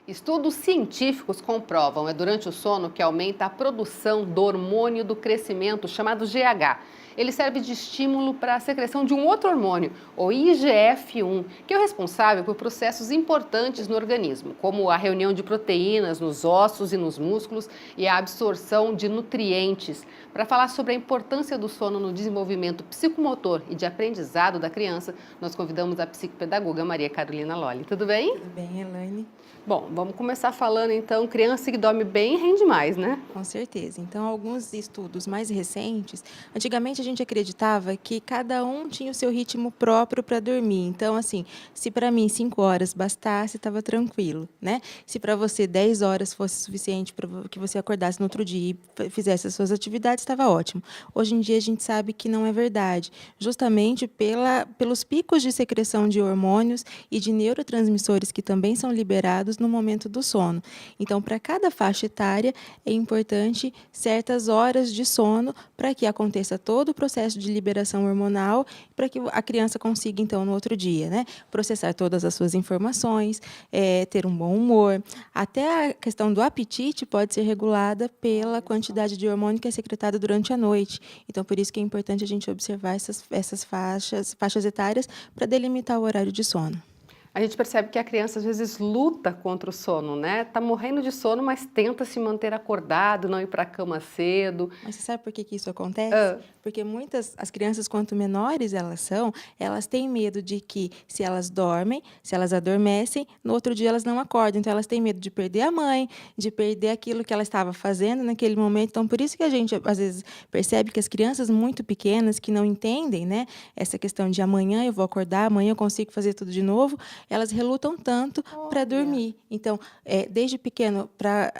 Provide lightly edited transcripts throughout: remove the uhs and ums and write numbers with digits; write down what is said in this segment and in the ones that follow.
Estudos científicos comprovam, é durante o sono que aumenta a produção do hormônio do crescimento, chamado GH. Ele serve de estímulo para a secreção de um outro hormônio, o IGF-1, que é o responsável por processos importantes no organismo, como a reunião de proteínas nos ossos e nos músculos e a absorção de nutrientes. Para falar sobre a importância do sono no desenvolvimento psicomotor e de aprendizado da criança, nós convidamos a psicopedagoga Maria Carolina Lolli. Tudo bem? Tudo bem, Elaine? Bom, vamos começar falando então, criança que dorme bem rende mais, né? Com certeza. Então, alguns estudos mais recentes, antigamente a gente acreditava que cada um tinha o seu ritmo próprio para dormir. Então, assim, se para mim 5 horas bastasse, estava tranquilo, né? Se para você 10 horas fosse suficiente para que você acordasse no outro dia e fizesse as suas atividades, estava ótimo. Hoje em dia a gente sabe que não é verdade, justamente pelos picos de secreção de hormônios e de neurotransmissores que também são liberados no momento do sono. Então, para cada faixa etária, é importante certas horas de sono para que aconteça todo o processo de liberação hormonal, para que a criança consiga, então, no outro dia, né, processar todas as suas informações, ter um bom humor. Até a questão do apetite pode ser regulada pela quantidade de hormônio que é secretada durante a noite. Então, por isso que é importante a gente observar essas faixas etárias para delimitar o horário de sono. A gente percebe que a criança às vezes luta contra o sono, né? Tá morrendo de sono, mas tenta se manter acordado, não ir para a cama cedo. Mas você sabe por que isso acontece? Ah, Porque as crianças, quanto menores elas têm medo de que, se elas dormem, se elas adormecem, no outro dia elas não acordam. Então, elas têm medo de perder a mãe, de perder aquilo que ela estava fazendo naquele momento. Então, por isso que a gente, às vezes, percebe que as crianças muito pequenas, que não entendem, né, essa questão de amanhã eu vou acordar, amanhã eu consigo fazer tudo de novo, elas relutam tanto para olha. dormir. Então, desde pequeno, para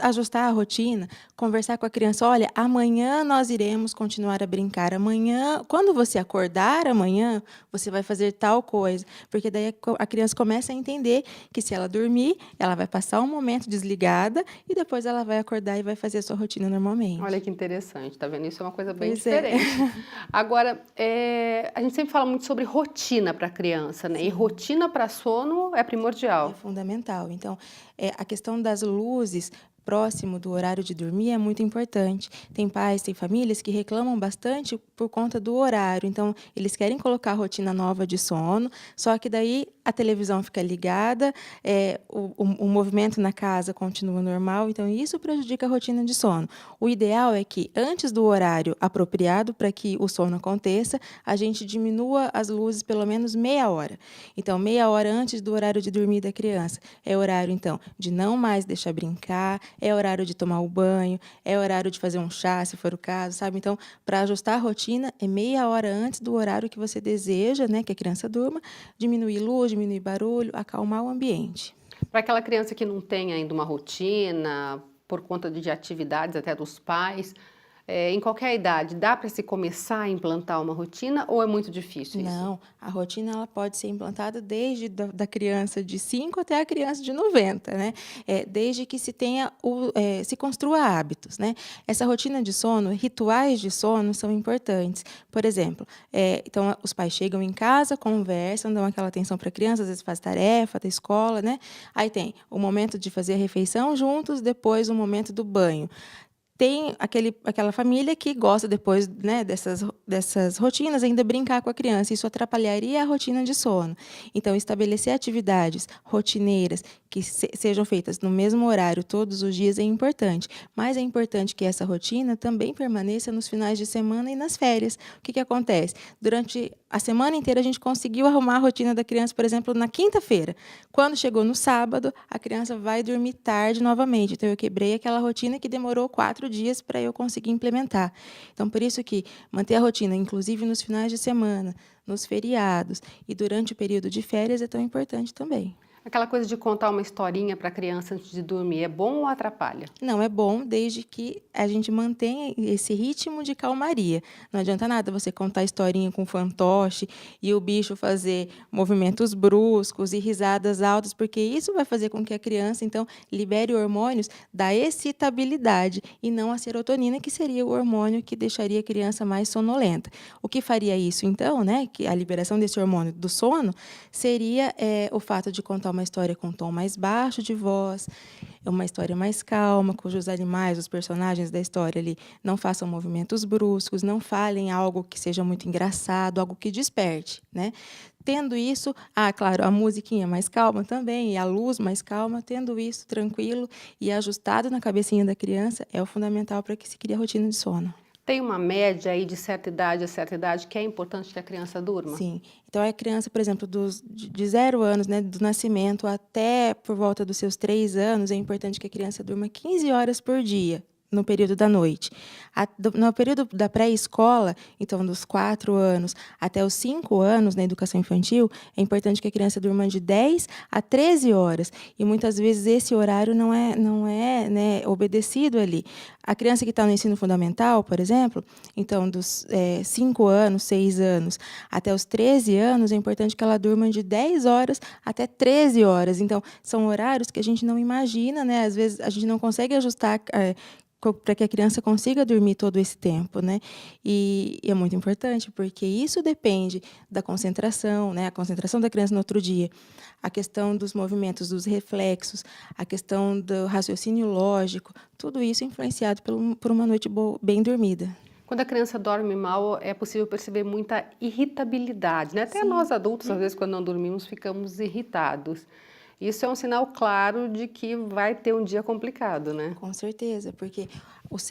ajustar a rotina, conversar com a criança, olha, amanhã nós iremos continuar a brincar, amanhã, quando você acordar amanhã, você vai fazer tal coisa, porque daí a criança começa a entender que se ela dormir, ela vai passar um momento desligada e depois ela vai acordar e vai fazer a sua rotina normalmente. Olha que interessante, tá vendo? Isso é uma coisa bem Pois é. diferente. Agora, a gente sempre fala muito sobre rotina para criança, né? E Sim. rotina para sono é É primordial. fundamental. Então, a questão das luzes próximo do horário de dormir é muito importante. Tem pais, tem famílias que reclamam bastante por conta do horário. Então, eles querem colocar a rotina nova de sono, só que daí a televisão fica ligada, o movimento na casa continua normal, então isso prejudica a rotina de sono. O ideal é que, antes do horário apropriado para que o sono aconteça, a gente diminua as luzes pelo menos meia hora. Então, meia hora antes do horário de dormir da criança. É horário, então, de não mais deixar brincar, é horário de tomar o banho, é horário de fazer um chá, se for o caso, sabe? Então, para ajustar a rotina, é meia hora antes do horário que você deseja, né, que a criança durma, diminuir luz, diminuir barulho, acalmar o ambiente. Para aquela criança que não tem ainda uma rotina, por conta de atividades até dos pais, em qualquer idade, dá para se começar a implantar uma rotina ou é muito difícil isso? Não, a rotina ela pode ser implantada desde da criança de 5 até a criança de 90, né? Desde que se tenha se construa hábitos, né? Essa rotina de sono, rituais de sono são importantes. Por exemplo, então os pais chegam em casa, conversam, dão aquela atenção para a criança, às vezes faz tarefa da escola, né? Aí tem o momento de fazer a refeição juntos, depois o momento do banho. Tem aquela família que gosta depois, né, dessas rotinas ainda brincar com a criança. Isso atrapalharia a rotina de sono. Então, estabelecer atividades rotineiras que sejam feitas no mesmo horário todos os dias é importante. Mas é importante que essa rotina também permaneça nos finais de semana e nas férias. O que acontece? Durante a semana inteira, a gente conseguiu arrumar a rotina da criança, por exemplo, na quinta-feira. Quando chegou no sábado, a criança vai dormir tarde novamente. Então, eu quebrei aquela rotina que demorou 4 dias para eu conseguir implementar. Então, por isso que manter a rotina, inclusive nos finais de semana, nos feriados e durante o período de férias, é tão importante também. Aquela coisa de contar uma historinha para a criança antes de dormir, é bom ou atrapalha? Não, é bom desde que a gente mantenha esse ritmo de calmaria. Não adianta nada você contar historinha com fantoche e o bicho fazer movimentos bruscos e risadas altas, porque isso vai fazer com que a criança, então, libere hormônios da excitabilidade e não a serotonina, que seria o hormônio que deixaria a criança mais sonolenta. O que faria isso, então, né, que a liberação desse hormônio do sono, seria o fato de contar contar uma história com um tom mais baixo de voz, é uma história mais calma, cujos animais, os personagens da história ali, não façam movimentos bruscos, não falem algo que seja muito engraçado, algo que desperte, né? Tendo isso, claro, a musiquinha mais calma também, e a luz mais calma, tendo isso tranquilo e ajustado na cabecinha da criança, é o fundamental para que se crie a rotina de sono. Tem uma média aí de certa idade a certa idade que é importante que a criança durma? Sim. Então, a criança, por exemplo, de 0 anos, né, do nascimento até por volta dos seus 3 anos, é importante que a criança durma 15 horas por dia, no período da noite. No período da pré-escola, então dos 4 anos até os 5 anos na educação infantil, é importante que a criança durma de 10 a 13 horas. E muitas vezes esse horário não é, né, obedecido ali. A criança que está no ensino fundamental, por exemplo, então dos 5 anos, 6 anos até os 13 anos, é importante que ela durma de 10 horas até 13 horas. Então, são horários que a gente não imagina, né? Às vezes a gente não consegue ajustar para que a criança consiga dormir todo esse tempo, né? E é muito importante, porque isso depende da concentração, né? A concentração da criança no outro dia, a questão dos movimentos, dos reflexos, a questão do raciocínio lógico, tudo isso é influenciado por uma noite bem dormida. Quando a criança dorme mal, é possível perceber muita irritabilidade, né? Até Sim. nós adultos, às vezes, quando não dormimos, ficamos irritados. Isso é um sinal claro de que vai ter um dia complicado, né? Com certeza, porque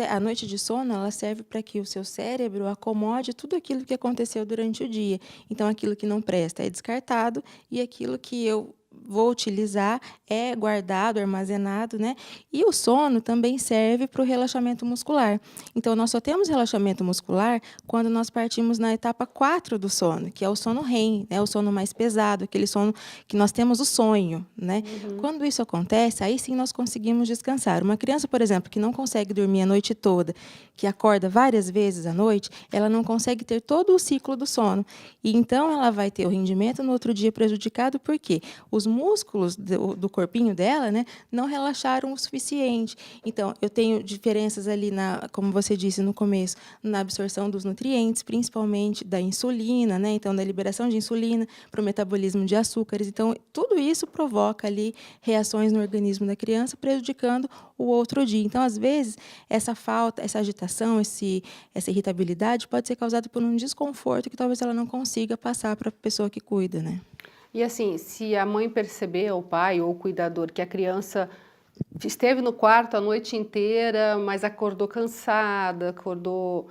a noite de sono ela serve para que o seu cérebro acomode tudo aquilo que aconteceu durante o dia. Então, aquilo que não presta é descartado e aquilo que eu vou utilizar é guardado, armazenado, né? E o sono também serve para o relaxamento muscular. Então, nós só temos relaxamento muscular quando nós partimos na etapa 4 do sono, que é o sono REM, né? O sono mais pesado, aquele sono que nós temos o sonho, né? Quando isso acontece, aí sim nós conseguimos descansar. Uma criança, por exemplo, que não consegue dormir a noite toda, que acorda várias vezes à noite, ela não consegue ter todo o ciclo do sono. E então ela vai ter o rendimento no outro dia prejudicado, por quê? Os músculos do corpinho dela, né, não relaxaram o suficiente. Então, eu tenho diferenças ali, como você disse no começo, na absorção dos nutrientes, principalmente da insulina, né, então da liberação de insulina para o metabolismo de açúcares. Então, tudo isso provoca ali reações no organismo da criança, prejudicando o outro dia. Então, às vezes, essa falta, essa agitação, essa irritabilidade pode ser causada por um desconforto que talvez ela não consiga passar para a pessoa que cuida, né? E assim, se a mãe perceber, o pai ou o cuidador, que a criança esteve no quarto a noite inteira, mas acordou cansada, acordou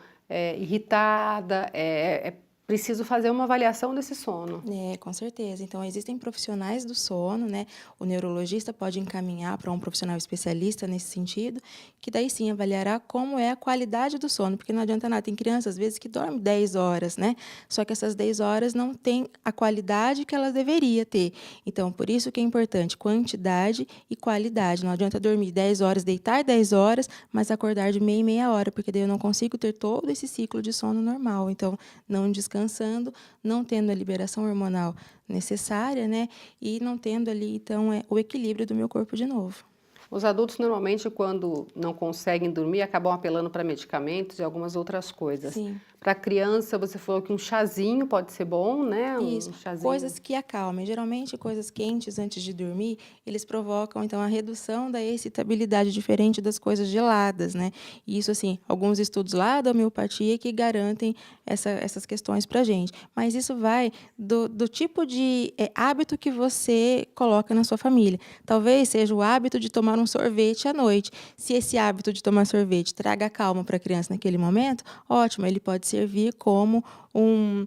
irritada, é preciso fazer uma avaliação desse sono. Com certeza. Então, existem profissionais do sono, né? O neurologista pode encaminhar para um profissional especialista nesse sentido, que daí sim avaliará como é a qualidade do sono, porque não adianta nada. Tem crianças, às vezes, que dormem 10 horas, né? Só que essas 10 horas não têm a qualidade que elas deveria ter. Então, por isso que é importante quantidade e qualidade. Não adianta dormir 10 horas, deitar 10 horas, mas acordar de meia em meia hora, porque daí eu não consigo ter todo esse ciclo de sono normal. Então, não descansando, não tendo a liberação hormonal necessária, né? E não tendo ali, então, o equilíbrio do meu corpo de novo. Os adultos, normalmente, quando não conseguem dormir, acabam apelando para medicamentos e algumas outras coisas. Sim. Para a criança, você falou que um chazinho pode ser bom, né? Isso, Um chazinho. coisas que acalmem. Geralmente, coisas quentes antes de dormir, eles provocam, então, a redução da excitabilidade, diferente das coisas geladas, né? E isso, assim, alguns estudos lá da homeopatia que garantem essas questões para a gente. Mas isso vai do tipo de hábito que você coloca na sua família. Talvez seja o hábito de tomar um sorvete à noite. Se esse hábito de tomar sorvete traga calma para a criança naquele momento, ótimo, ele pode servir como um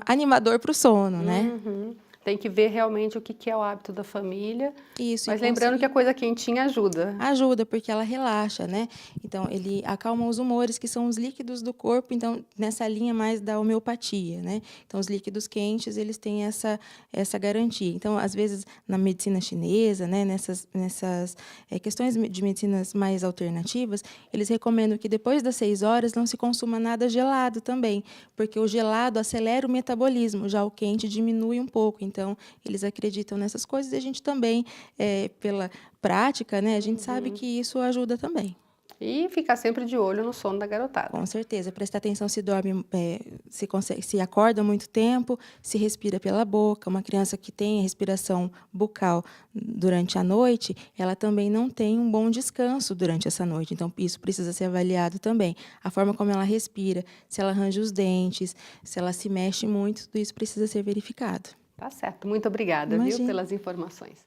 animador para o sono, né? Tem que ver realmente o que é o hábito da família. Isso, Mas lembrando que a coisa quentinha ajuda. ajuda, porque ela relaxa, né? Então, ele acalma os humores, que são os líquidos do corpo, então, nessa linha mais da homeopatia, né? Então, os líquidos quentes, eles têm essa garantia. Então, às vezes, na medicina chinesa, né, nessas questões de medicinas mais alternativas, eles recomendam que depois das 6 horas não se consuma nada gelado também, porque o gelado acelera o metabolismo, já o quente diminui um pouco. Então, eles acreditam nessas coisas e a gente também, pela prática, né, a gente sabe que isso ajuda também. E ficar sempre de olho no sono da garotada. Com certeza, prestar atenção se dorme, se acorda muito tempo, se respira pela boca. Uma criança que tem respiração bucal durante a noite, ela também não tem um bom descanso durante essa noite. Então, isso precisa ser avaliado também. A forma como ela respira, se ela arranja os dentes, se ela se mexe muito, tudo isso precisa ser verificado. Tá certo. Muito obrigada, viu, Imagina. pelas informações.